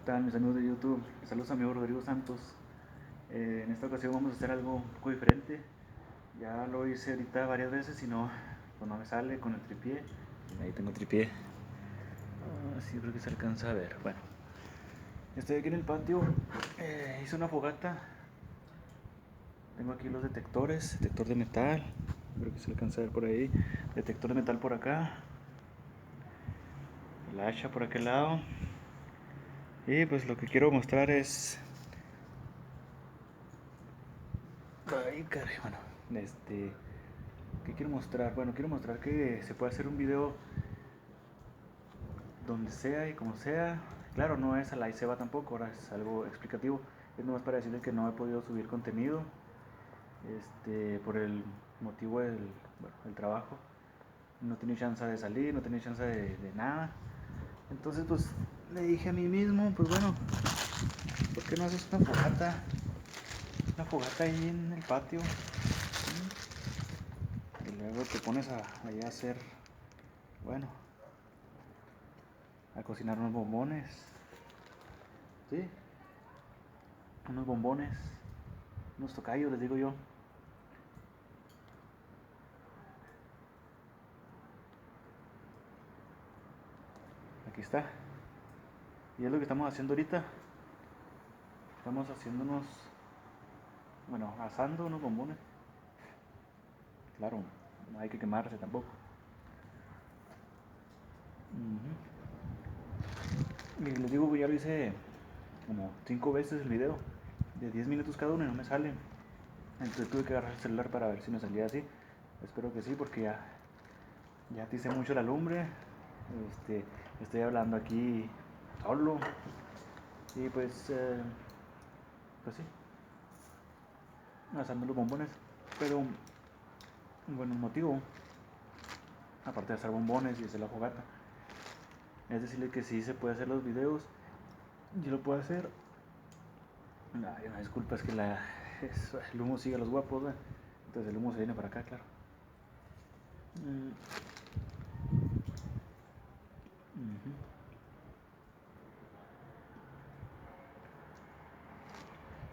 tal mis amigos de YouTube? Saludos a mi amigo Rodrigo Santos. En esta ocasión vamos a hacer algo un poco diferente. Ya lo hice ahorita varias veces y pues no me sale con el tripié. Ahí tengo el tripié. Sí, creo que se alcanza a ver. Bueno, estoy aquí en el patio. Hice una fogata. Tengo aquí los detectores, detector de metal. Creo que se alcanza a ver por ahí. Detector de metal por acá. El hacha por aquel lado. Y pues lo que quiero mostrar es... Ay, caray, bueno, ¿qué quiero mostrar? Bueno, quiero mostrar que se puede hacer un video donde sea y como sea. Claro, no es a la y se va tampoco, ahora es algo explicativo. Es nomás para decirles que no he podido subir contenido por el motivo del trabajo. No tenía chance de salir, no tenía chance de nada. Entonces, pues le dije a mí mismo, pues bueno, ¿por qué no haces una fogata? Una fogata ahí en el patio. Y luego te pones allá a hacer, bueno, a cocinar unos bombones. ¿Sí? Unos bombones. Unos tocayos, les digo yo. Aquí está. Y es lo que estamos haciendo ahorita. Estamos haciendo asando unos bombones. Claro, no hay que quemarse tampoco. Y les digo, ya lo hice como 5 veces el video. De 10 minutos cada uno y no me sale. Entonces tuve que agarrar el celular para ver si me salía así. Espero que sí, porque ya aticé mucho la lumbre. Estoy hablando aquí solo. Y pues sí, asando los bombones. Pero bueno, el motivo, aparte de hacer bombones y hacer la fogata, es decirle que sí se puede hacer los videos. Yo lo puedo hacer. Ay, una disculpa, es que el humo sigue a los guapos, ¿verdad? Entonces el humo se viene para acá, claro.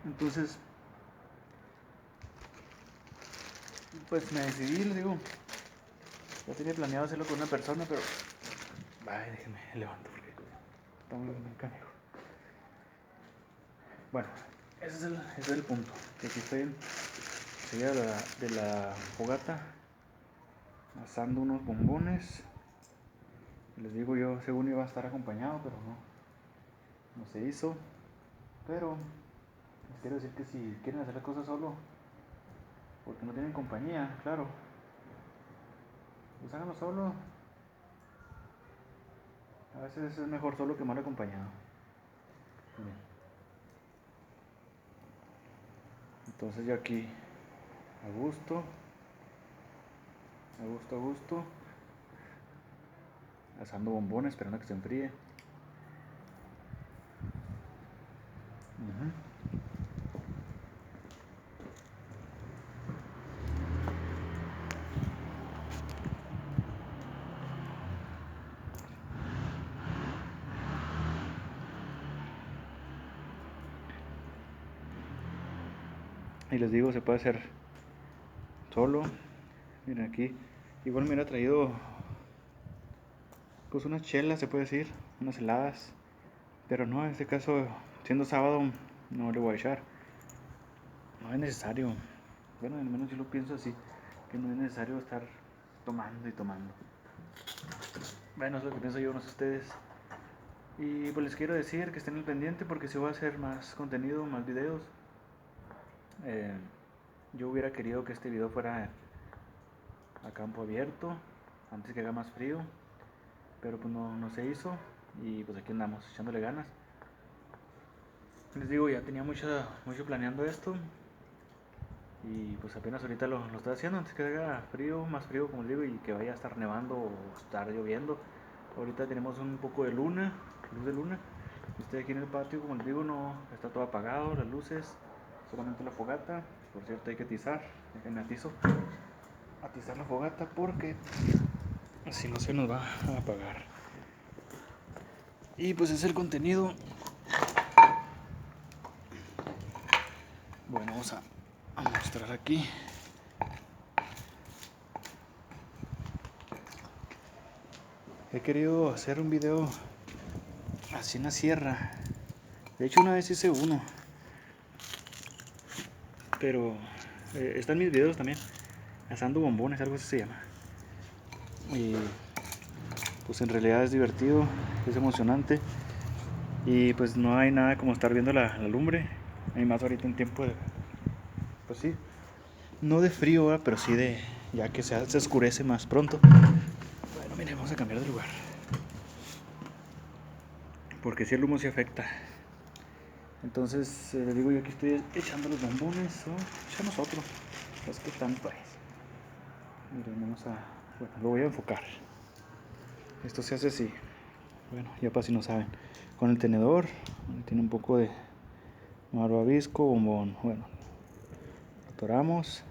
Entonces, pues me decidí, les digo, ya tenía planeado hacerlo con una persona, pero... Ay, déjenme levanto porque está muy canijo. Bueno, ese es el punto. Que aquí estoy enseguida de la fogata, asando unos bombones. Les digo, yo según iba a estar acompañado, pero no se hizo. Pero les quiero decir que si quieren hacer las cosas solo, porque no tienen compañía, claro, pues háganlo solo. A veces es mejor solo que mal acompañado. Bien. Entonces yo aquí, a gusto, asando bombones, esperando a que se enfríe. Y les digo, se puede hacer solo. Miren aquí, igual me hubiera traído pues unas chelas, se puede decir, unas heladas. Pero no, en este caso, siendo sábado, no le voy a echar. No es necesario. Bueno, al menos yo lo pienso así, que no es necesario estar tomando y tomando. Bueno, es lo que pienso yo, no sé ustedes. Y pues les quiero decir que estén al pendiente porque si voy a hacer más contenido, más videos. Yo hubiera querido que este video fuera a campo abierto, antes que haga más frío. Pero pues no se hizo y pues aquí andamos echándole ganas. Les digo, ya tenía mucho planeando esto y pues apenas ahorita lo estoy haciendo antes que haga frío, más frío como les digo, y que vaya a estar nevando o estar lloviendo. Ahorita tenemos un poco de luz de luna. Estoy aquí en el patio, como les digo, no está todo apagado, las luces, solamente la fogata. Por cierto, hay que atizar, déjenme atizar la fogata porque si no se nos va a apagar. Y pues es el contenido vamos a mostrar aquí. He querido hacer un video así en la sierra. De hecho una vez hice uno, pero está en mis videos también, asando bombones, algo así se llama. Y pues en realidad es divertido, es emocionante. Y pues no hay nada como estar viendo la lumbre. Hay más ahorita en tiempo de, pues sí, no de frío, ¿verdad? Pero sí de, ya que se oscurece más pronto. Bueno, mire, vamos a cambiar de lugar, porque si el humo se afecta. Entonces les digo, yo aquí estoy echando los bombones. Echamos otro. Es que tanto es. Miren, bueno, lo voy a enfocar. Esto se hace así. Bueno, ya para si no saben. Con el tenedor, tiene un poco de malvavisco, bombón. Bueno, lo atoramos.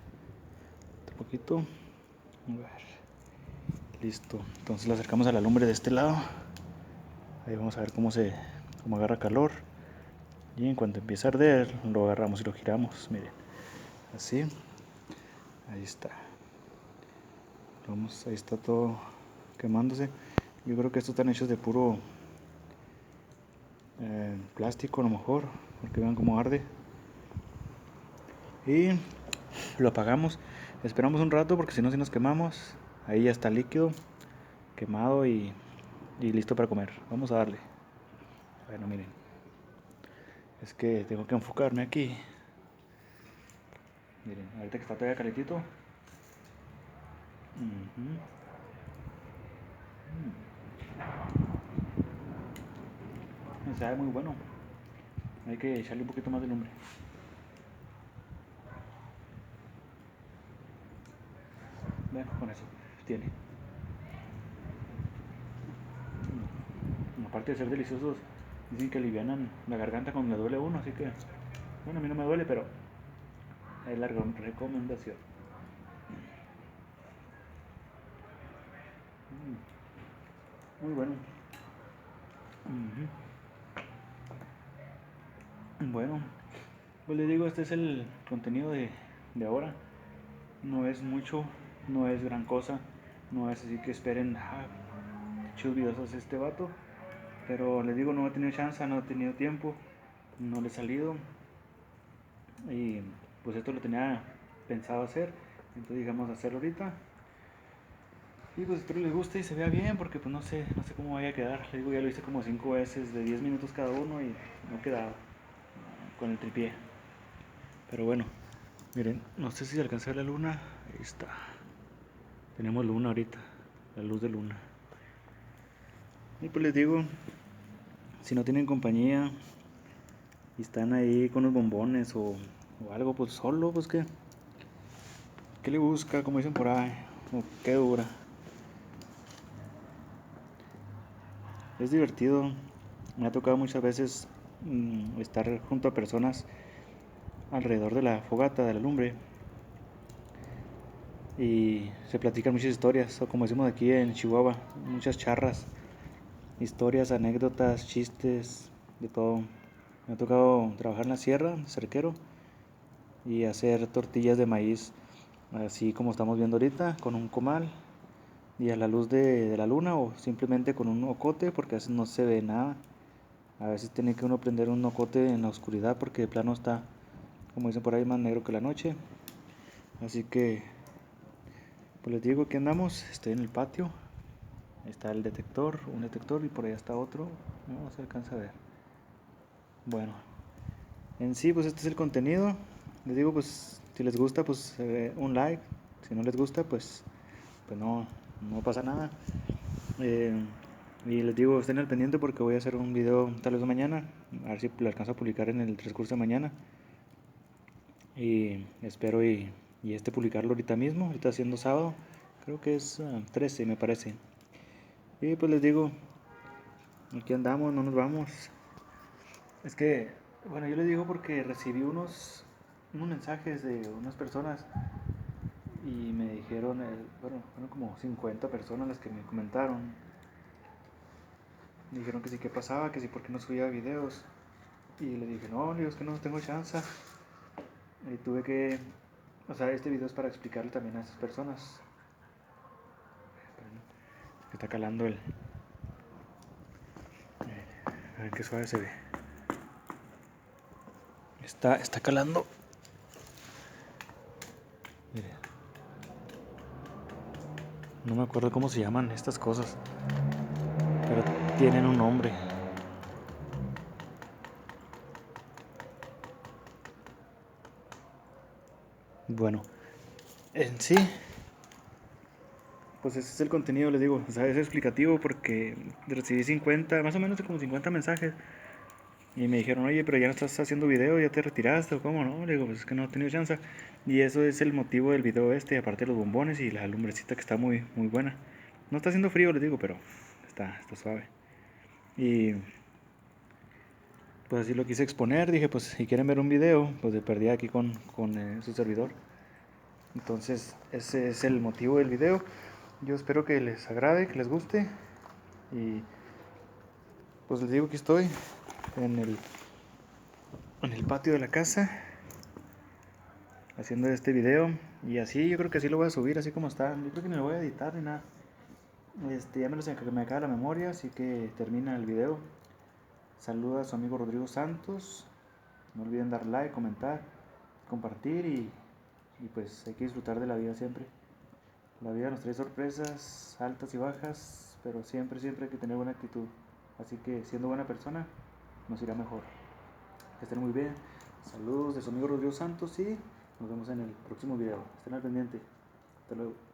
Un poquito. A ver. Listo. Entonces lo acercamos a la lumbre de este lado. Ahí vamos a ver cómo agarra calor. Y en cuanto empiece a arder, lo agarramos y lo giramos. Miren. Así. Ahí está. Ahí está todo quemándose. Yo creo que estos están hechos de puro plástico a lo mejor, porque vean cómo arde. Y lo apagamos. Esperamos un rato porque si no, si nos quemamos. Ahí ya está líquido, quemado y listo para comer. Vamos a darle. Bueno, miren. Es que tengo que enfocarme aquí. Miren, ahorita que está todavía calentito. Me sabe muy bueno. Hay que echarle un poquito más de lumbre. Bueno, con eso tiene. Aparte de ser deliciosos, dicen que alivianan la garganta cuando le duele a uno, así que, bueno, a mí no me duele, pero es la recomendación. Muy bueno. Bueno, pues les digo, este es el contenido de ahora. No es mucho, no es gran cosa, no es así que esperen, chidos videos hace este vato. Pero les digo, no he tenido chance, no he tenido tiempo, no le he salido. Y pues esto lo tenía pensado hacer, entonces digamos hacerlo ahorita. Y pues espero les guste y se vea bien, porque pues no sé cómo vaya a quedar. Les digo, ya lo hice como 5 veces de 10 minutos cada uno y no quedaba con el tripié. Pero bueno, miren, no sé si se alcanza la luna. Ahí está. Tenemos luna ahorita, la luz de luna. Y pues les digo, si no tienen compañía y están ahí con los bombones o algo, pues solo, pues ¿qué le busca? Como dicen por ahí, o qué dura. Es divertido, me ha tocado muchas veces estar junto a personas alrededor de la fogata, de la lumbre, y se platican muchas historias, o como decimos aquí en Chihuahua, muchas charras, historias, anécdotas, chistes, de todo. Me ha tocado trabajar en la sierra, cerquero, y hacer tortillas de maíz, así como estamos viendo ahorita, con un comal y a la luz de la luna, o simplemente con un ocote, porque a veces no se ve nada. A veces tiene que uno prender un ocote en la oscuridad porque de plano está, como dicen por ahí, más negro que la noche. Así que, pues les digo que andamos, estoy en el patio. Ahí está el detector, un detector, y por allá está otro. No se alcanza a ver. Bueno, en sí, pues este es el contenido. Les digo, pues si les gusta, pues un like. Si no les gusta, pues no pasa nada. Y les digo, estén al pendiente porque voy a hacer un video tal vez mañana. A ver si lo alcanzo a publicar en el transcurso de mañana. Y espero y publicarlo ahorita mismo, ahorita siendo sábado. Creo que es 13 me parece. Y pues les digo, aquí andamos, no nos vamos. Es que, bueno, yo les digo porque recibí unos mensajes de unas personas y me dijeron, fueron como 50 personas las que me comentaron. Me dijeron que sí, que pasaba, que sí, porque no subía videos. Y le dije, no, es que no tengo chance. tuve que, o sea, este video es para explicarle también a esas personas. Está calando el... A ver qué suave se ve. Está calando. Mire. No me acuerdo cómo se llaman estas cosas, pero tienen un nombre. Bueno, en sí, pues ese es el contenido, les digo. O sea, es explicativo porque recibí 50, más o menos como 50 mensajes. Y me dijeron, oye, pero ya no estás haciendo video, ya te retiraste, o cómo no. Le digo, pues es que no he tenido chance. Y eso es el motivo del video este, aparte de los bombones y la lumbrecita que está muy, muy buena. No está haciendo frío, les digo, pero está suave. Y pues así lo quise exponer. Dije, pues si quieren ver un video, pues de perdida aquí con su servidor. Entonces, ese es el motivo del video. Yo espero que les agrade, que les guste. Y pues les digo que estoy en el patio de la casa haciendo este video. Y así, yo creo que así lo voy a subir, así como está. Yo creo que no lo voy a editar ni nada. Ya me acaba la memoria, así que termina el video. Saluda a su amigo Rodrigo Santos. No olviden dar like, comentar, compartir y pues hay que disfrutar de la vida siempre. La vida nos trae sorpresas altas y bajas, pero siempre, siempre hay que tener buena actitud. Así que siendo buena persona, nos irá mejor. Que estén muy bien. Saludos de su amigo Rodrigo Santos y nos vemos en el próximo video. Estén al pendiente. Hasta luego.